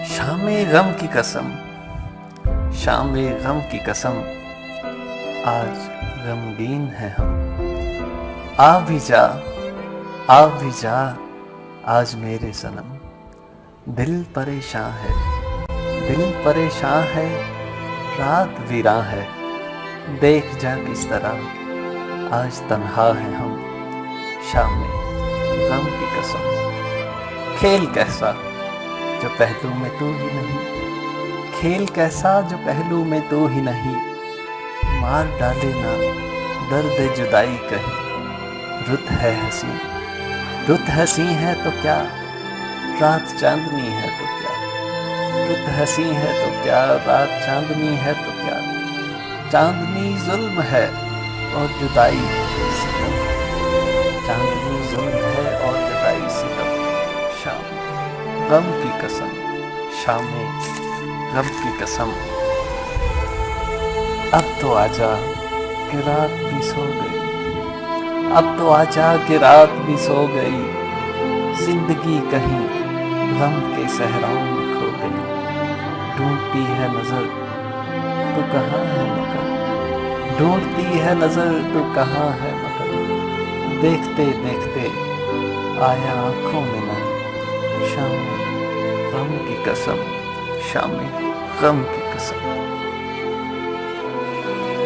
شام غم کی قسم، شام غم کی قسم، آج غمگین ہے ہم۔ آ بھی جا، آ بھی جا، آج میرے صنم، دل پریشاں ہے، دل پریشاں ہے، رات ویراں ہے، دیکھ جا کس طرح آج تنہا ہے ہم۔ شام غم کی قسم، کھیل کیسا جو پہلو میں تو ہی نہیں، کھیل کیسا جو پہلو میں تو ہی نہیں، مار ڈالے نا درد جدائی کہیں، رت ہے حسین، رت حسین ہے تو کیا، رات چاندنی ہے تو کیا، رت حسین ہے تو کیا، رات چاندنی ہے تو کیا، چاندنی ظلم ہے اور جدائی ستم، چاندنی ظلم ہے اور جدائی ستم۔ شام غم کی قسم، شام غم کی قسم، اب تو آجا کہ رات بھی سو گئی، اب تو آجا کہ رات بھی سو گئی، زندگی کہیں غم کے صحراؤں میں کھو گئی، ڈھونڈتی ہے نظر تو کہاں ہے مگر، ڈھونڈتی ہے نظر تو کہاں ہے مگر، دیکھتے دیکھتے آیا آنکھوں میں نم۔ شام غم کی قسم، شام غم کی قسم۔